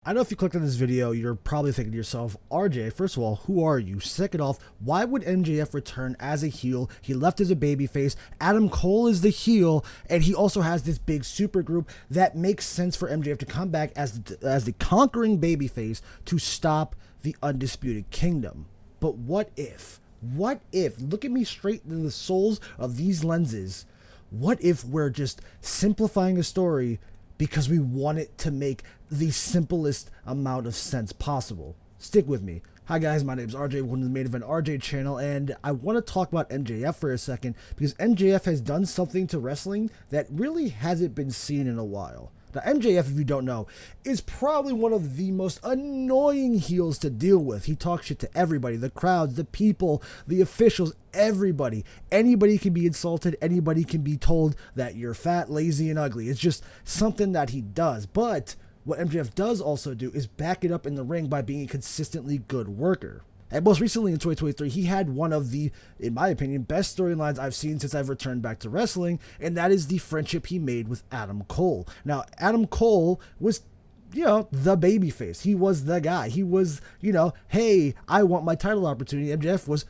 I know if you clicked on this video, you're probably thinking to yourself, RJ, first of all, who are you? Second off, why would MJF return as a heel? He left as a babyface. Adam Cole is the heel, and he also has this big super group that makes sense for MJF to come back as the conquering babyface to stop the Undisputed Kingdom. But what if? What if? Look at me straight in the souls of these lenses. What if we're just simplifying a story because we want it to make the simplest amount of sense possible? Stick with me. Hi guys, my name is RJ, welcome to the Main Event RJ channel, and I want to talk about MJF for a second because MJF has done something to wrestling that really hasn't been seen in a while. Now, MJF, if you don't know, is probably one of the most annoying heels to deal with. He talks shit to everybody, the crowds, the people, the officials, everybody. Anybody can be insulted. Anybody can be told that you're fat, lazy, and ugly. It's just something that he does. But what MJF does also do is back it up in the ring by being a consistently good worker. And most recently in 2023, he had one of the, in my opinion, best storylines I've seen since I've returned back to wrestling, and that is the friendship he made with Adam Cole. Now, Adam Cole was, the babyface. He was the guy. He was, hey, I want my title opportunity. MJF was,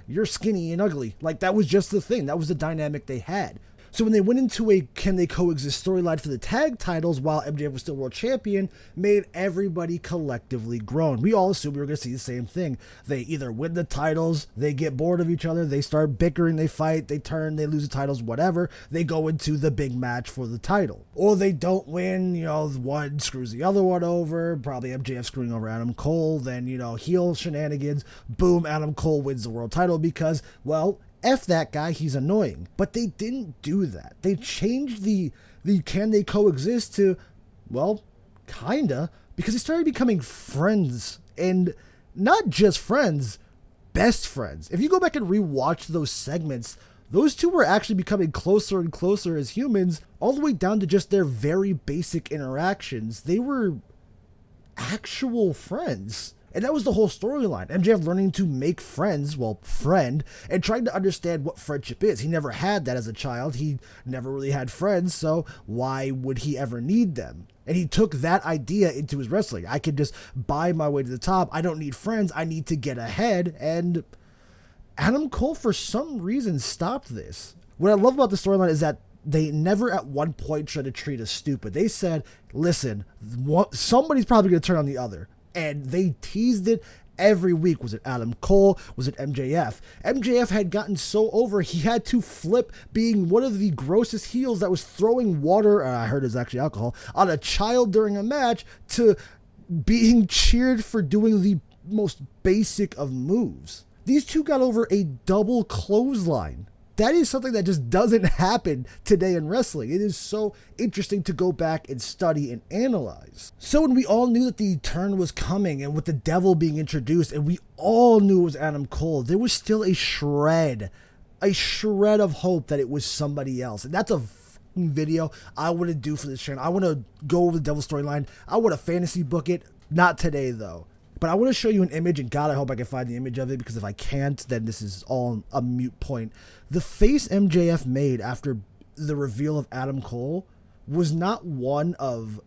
you're skinny and ugly. Like, that was just the thing. That was the dynamic they had. So when they went into a can they coexist storyline for the tag titles while MJF was still world champion, made everybody collectively groan. We all assumed we were going to see the same thing. They either win the titles, they get bored of each other, they start bickering, they fight, they turn, they lose the titles, whatever. They go into the big match for the title. Or they don't win, one screws the other one over, probably MJF screwing over Adam Cole, then, heel shenanigans, boom, Adam Cole wins the world title because, well, F that guy, he's annoying. But they didn't do that. They changed the can they coexist to, well, kinda, because they started becoming friends. And not just friends, best friends. If you go back and rewatch those segments, those two were actually becoming closer and closer as humans, all the way down to just their very basic interactions. They were actual friends. And that was the whole storyline. MJF learning to make friends, friend, and trying to understand what friendship is. He never had that as a child. He never really had friends, so why would he ever need them? And he took that idea into his wrestling. I can just buy my way to the top. I don't need friends. I need to get ahead. And Adam Cole, for some reason, stopped this. What I love about the storyline is that they never at one point tried to treat us stupid. They said, listen, somebody's probably going to turn on the other. And they teased it every week. Was it Adam Cole? Was it MJF? MJF had gotten so over, he had to flip being one of the grossest heels that was throwing water, I heard it was actually alcohol, on a child during a match to being cheered for doing the most basic of moves. These two got over a double clothesline. That is something that just doesn't happen today in wrestling. It is so interesting to go back and study and analyze. So when we all knew that the turn was coming and with the devil being introduced and we all knew it was Adam Cole, there was still a shred of hope that it was somebody else. And that's a video I want to do for this channel. I want to go over the devil storyline. I want to fantasy book it. Not today though. But I want to show you an image, and God, I hope I can find the image of it, because if I can't, then this is all a moot point. The face MJF made after the reveal of Adam Cole was not one of,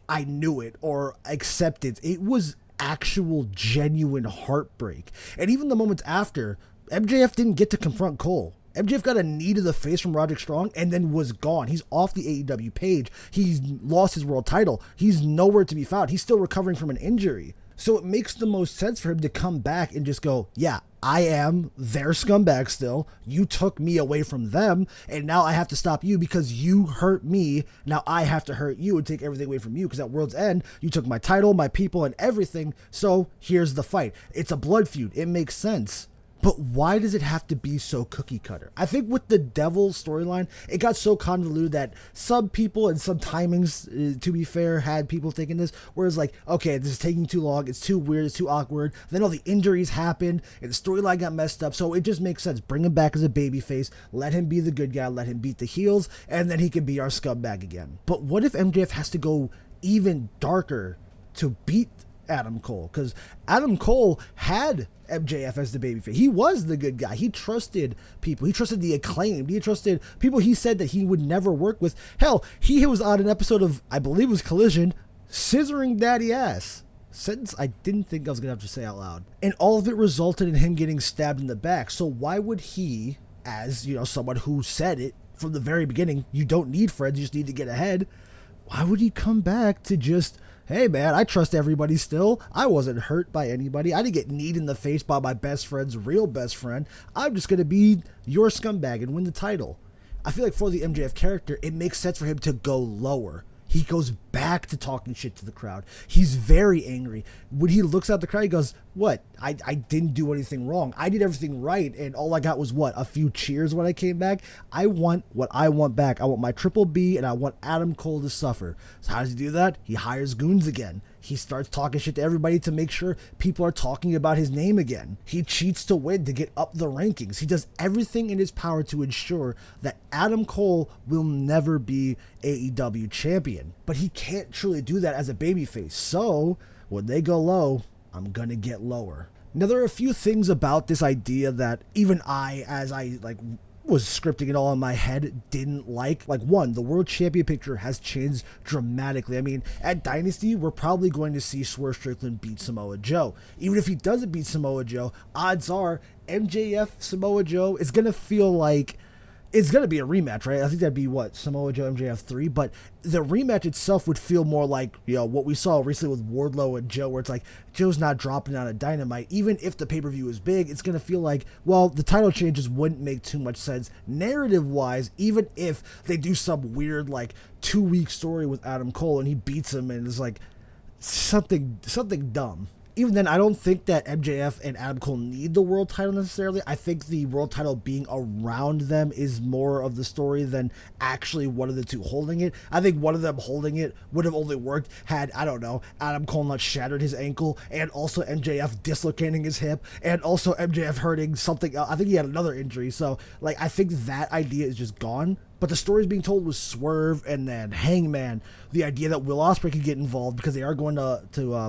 I knew it or acceptance. It was actual, genuine heartbreak. And even the moments after, MJF didn't get to confront Cole. MJF got a knee to the face from Roderick Strong and then was gone. He's off the AEW page. He's lost his world title. He's nowhere to be found. He's still recovering from an injury. So it makes the most sense for him to come back and just go, yeah, I am their scumbag still. You took me away from them, and now I have to stop you because you hurt me. Now I have to hurt you and take everything away from you because at World's End, you took my title, my people, and everything. So here's the fight. It's a blood feud. It makes sense. But why does it have to be so cookie cutter? I think with the devil storyline, it got so convoluted that some people and some timings, to be fair, had people thinking this, whereas okay, this is taking too long, it's too weird, it's too awkward. Then all the injuries happened and the storyline got messed up. So it just makes sense. Bring him back as a babyface, let him be the good guy, let him beat the heels, and then he can be our scumbag again. But what if MJF has to go even darker to beat Adam Cole? Because Adam Cole had MJF as the babyface. He was the good guy. He trusted people. He trusted the acclaimed. He trusted people he said that he would never work with. Hell, he was on an episode of, I believe it was Collision, Scissoring daddy ass. Sentence I didn't think I was gonna have to say out loud. And all of it resulted in him getting stabbed in the back. So why would he, as someone who said it from the very beginning, you don't need friends, you just need to get ahead, why would he come back to just, hey man, I trust everybody still. I wasn't hurt by anybody. I didn't get kneed in the face by my best friend's real best friend. I'm just gonna be your scumbag and win the title. I feel like for the MJF character, it makes sense for him to go lower. He goes back to talking shit to the crowd. He's very angry. When he looks at the crowd, he goes, what? I didn't do anything wrong. I did everything right, and all I got was what? A few cheers when I came back? I want what I want back. I want my Triple B, and I want Adam Cole to suffer. So how does he do that? He hires goons again. He starts talking shit to everybody to make sure people are talking about his name again. He cheats to win to get up the rankings. He does everything in his power to ensure that Adam Cole will never be AEW champion. But he can't truly do that as a babyface. So when they go low, I'm gonna get lower. Now there are a few things about this idea that even I, as I was scripting it all in my head, didn't like. Like, one, the world champion picture has changed dramatically. I mean, at Dynasty, we're probably going to see Swerve Strickland beat Samoa Joe. Even if he doesn't beat Samoa Joe, odds are MJF Samoa Joe is gonna feel like it's going to be a rematch, right? I think that'd be what, Samoa Joe MJF 3, but the rematch itself would feel more like, what we saw recently with Wardlow and Joe, where it's like, Joe's not dropping out of Dynamite. Even if the pay-per-view is big, it's going to feel like, well, the title changes wouldn't make too much sense narrative-wise, even if they do some weird, 2-week story with Adam Cole and he beats him and it's something dumb. Even then, I don't think that MJF and Adam Cole need the world title necessarily. I think the world title being around them is more of the story than actually one of the two holding it. I think one of them holding it would have only worked had, I don't know, Adam Cole not shattered his ankle, and also MJF dislocating his hip, and also MJF hurting something else. I think he had another injury. So, I think that idea is just gone. But the stories being told was Swerve and then Hangman. The idea that Will Ospreay could get involved because they are going to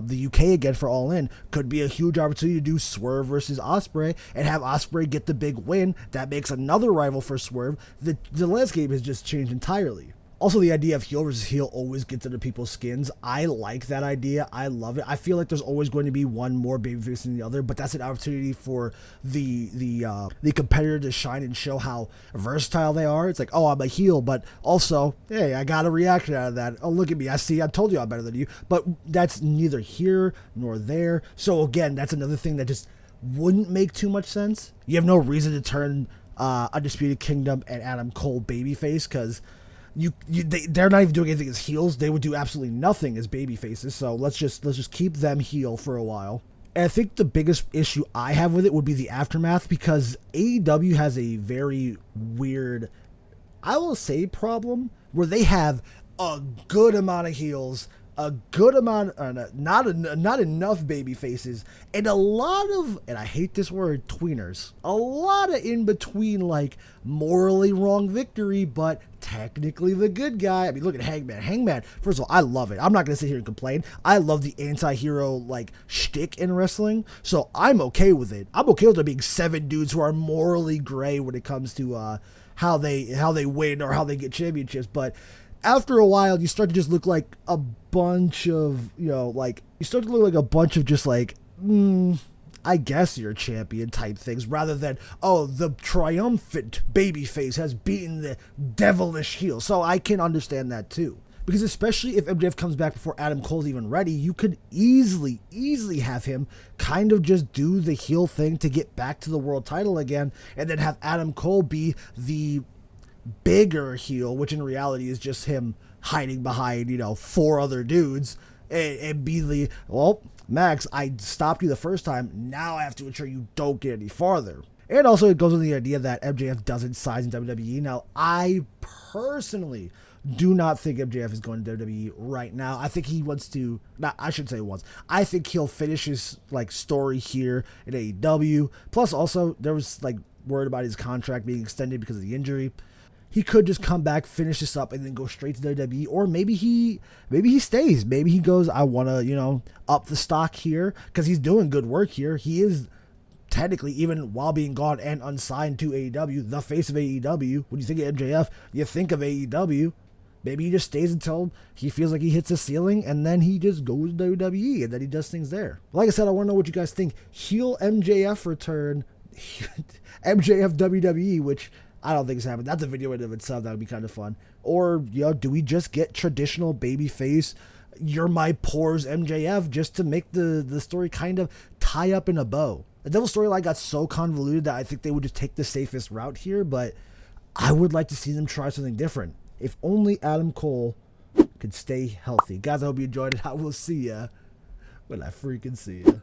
the UK again for All In could be a huge opportunity to do Swerve versus Ospreay and have Ospreay get the big win. That makes another rival for Swerve. The landscape has just changed entirely. Also, the idea of heel versus heel always gets under people's skins. I like that idea. I love it. I feel like there's always going to be one more babyface than the other, but that's an opportunity for the competitor to shine and show how versatile they are. It's like, oh, I'm a heel, but also, hey, I got a reaction out of that. Oh, look at me. I told you I'm better than you. But that's neither here nor there. So again, that's another thing that just wouldn't make too much sense. You have no reason to turn Undisputed Kingdom and Adam Cole babyface because they're not even doing anything as heels. They would do absolutely nothing as baby faces. So let's just keep them heel for a while. And I think the biggest issue I have with it would be the aftermath, because AEW has a very weird, I will say, problem where they have a good amount of heels, a good amount, not enough baby faces, and a lot of, and I hate this word, tweeners. A lot of in between, morally wrong victory, but technically the good guy. I mean, look at Hangman. Hangman, first of all, I love it. I'm not going to sit here and complain. I love the anti-hero, shtick in wrestling, so I'm okay with it. I'm okay with there being 7 dudes who are morally gray when it comes to how they win or how they get championships, but after a while, you start to just look like a bunch of, you start to look like a bunch of just I guess you're a champion type things, rather than, oh, the triumphant babyface has beaten the devilish heel. So I can understand that too. Because especially if MJF comes back before Adam Cole's even ready, you could easily have him kind of just do the heel thing to get back to the world title again, and then have Adam Cole be the bigger heel, which in reality is just him hiding behind 4 other dudes, and be the, well, Max, I stopped you the first time, now I have to ensure you don't get any farther. And also it goes with the idea that MJF doesn't sign in WWE. Now, I personally do not think MJF is going to WWE right now. I think he wants to, I shouldn't say once, I think he'll finish his story here in AEW. Plus also there was word about his contract being extended because of the injury. He could just come back, finish this up, and then go straight to WWE, or maybe he stays. Maybe he goes, I want to, up the stock here, because he's doing good work here. He is technically, even while being gone and unsigned to AEW, the face of AEW. When you think of MJF, you think of AEW. Maybe he just stays until he feels like he hits a ceiling, and then he just goes to WWE, and then he does things there. Like I said, I want to know what you guys think. Heel MJF return, MJF WWE, which I don't think is happening. That's a video in of itself. That would be kind of fun. Or, do we just get traditional babyface, you're my pores MJF, just to make the story kind of tie up in a bow? The Devil storyline got so convoluted that I think they would just take the safest route here, but I would like to see them try something different. If only Adam Cole could stay healthy. Guys, I hope you enjoyed it. I will see ya when I freaking see ya.